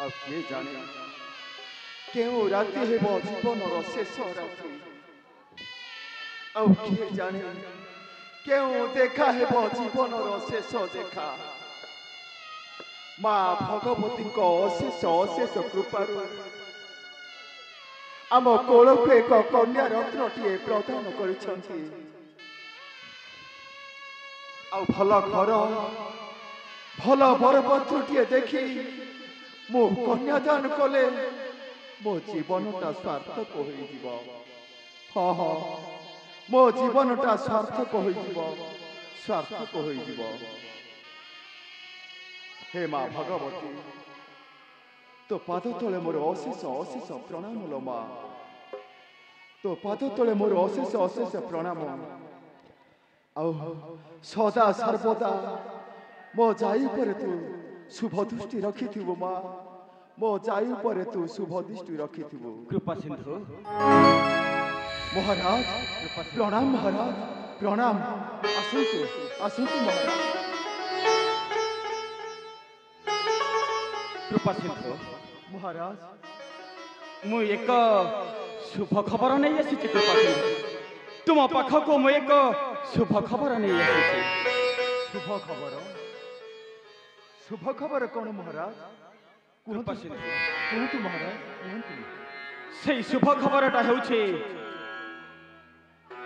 ଆଉ କିଏ ଜାଣେ କେଉଁ ରାତି ହେବ ଜୀବନର ଶେଷ ରାତି। ଆଉ କିଏ ଜାଣେ କେଉଁ ଦେଖା ହେବ ଜୀବନର ଶେଷ ଦେଖା। ମା ଭଗବତୀଙ୍କ ଅଶେଷ ଅଶେଷ କୃପାରୁ ଆମ କୋଳକୁ ଏକ କନ୍ୟା ରତ୍ନଟିଏ ପ୍ରଦାନ କରିଛନ୍ତି। ଆଉ ଭଲ ଘର ଭଲ ବରପତ୍ରଟିଏ ଦେଖି ମୁଁ କନ୍ୟାଦାନ କଲେ ମୋ ଜୀବନଟା ସାର୍ଥକ ହୋଇଯିବ। ହଁ ହଁ, ମୋ ଜୀବନଟା ସାର୍ଥକ ହୋଇଯିବ, ସାର୍ଥକ ହୋଇଯିବ। हे माँ भगवती, तो पाद तले मोर अशेष अशेष प्रणाम लो माँ। तो पाद तले मोर अशेष अशेष प्रणाम। आउ सदा सर्वदा मो जाई पर तू शुभ दृष्टि रखिथिबो माँ। मो जाई पर तू शुभ दृष्टि रखिथिबो। कृपा सिंधु महाराज प्रणाम, महाराज प्रणाम। आसन्तु आसन्तु महाराज। कृपा सिंधु महाराज मु एक शुभ खबर नहीं आसी। कृपा सिंधु तुम पाखक मु एक शुभ खबर नहीं आसी। शुभ खबर? शुभ खबर कौन महाराज? कृपा सिंधु कहतु महाराज कहतु। से शुभ खबरटा हेउछि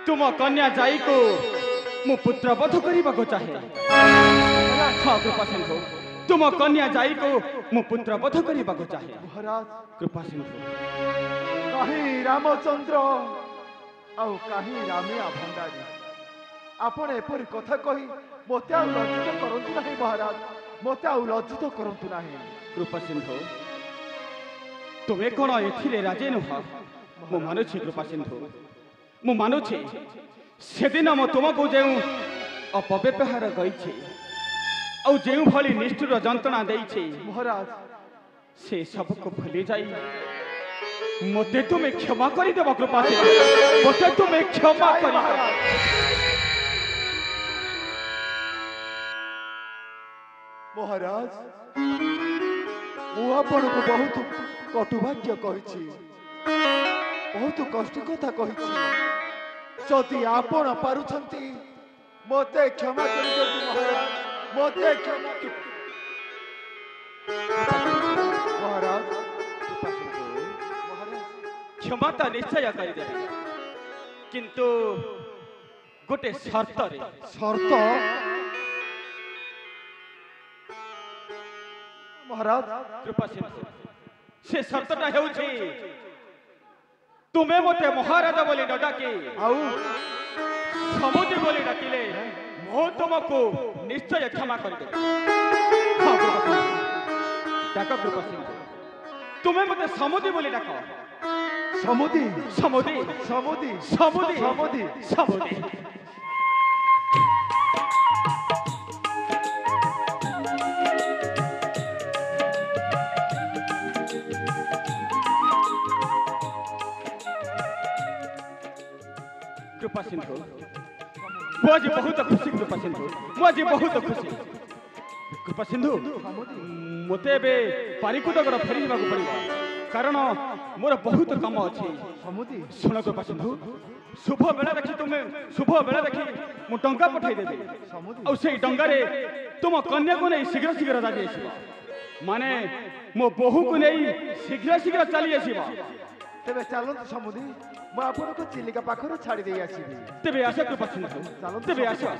तुम कन्या जाई को मु पुत्रवध करबा को चाहे। हाँ कृपा सिंधु तुम कन्या जाई को मु पुत्रवध करबा को चाहे। महाराज कृपा सिंधु कहीं रामचंद्र आउ कहीं रामिया भंडारी आपण एपरी कथा कही मते आउ लज्जित करंतु नाही महाराज, मते आउ लज्जित करंतु नाही। कृपा सिंधु तुमे कोन एथिरे राजे नुह? मु मानुछि कृपा सिंधु मु मानुछि सेदिन मो तुमको जेउ अपव्यवहार गईछि और जेउ भली निष्ठुर जंत्रणा देइछि महाराज से सबको भूली जाई मते तुमे क्षमा करि देबो। कृपा सिंधु मते तुमे क्षमा करि देबो। महाराज मु आपनको बहुत कटुवाक्य कहिछि, बहुत कष्ट कथा कहिछि। जदि आपण पारुछंती मते क्षमा करि दियंतु महाराज, मते क्षमा। महाराज क्षमा तो निश्चय कर दे किंतु गोटे शर्त रे। शर्त? महाराज कृपा सिंधु से शर्तटा हेउछि तुमे मते महाराज बोली न डाकी आउ समुद्र बोली डाकिले मो तुमको निश्चय क्षमा कर दे। हाँ कृपा सिंधु डाक कृपा सिंधु तुमे मते समुद्र बोली डाक। समुदी समुदी समुदी समुदी समुदी समुदी कृपा सिंधु मुझे बहुत खुशी। कृपा सिंधु मुझे बहुत खुशी। कृपा सिंधु मते बे पारिकुदगर फेरी जाबा पड़िबा कारण मोर बहुत काम अछि। समुदी सुन कृपा सिंधु शुभ बेला देखि तुमे शुभ बेला देखि मु टंका पठाई देबे और से टंका रे तुम कन्या को नहीं शीघ्र शीघ्र राजी आसीबा माने मो बहु को नहीं शीघ्र शीघ्र चली आसीबा। तेबे चलंतु समुदी मु आपनको चिलिका पाखरो छाड़ी देई आसीबी। तेबे आशा कृपा सिंधु तेबे आशा।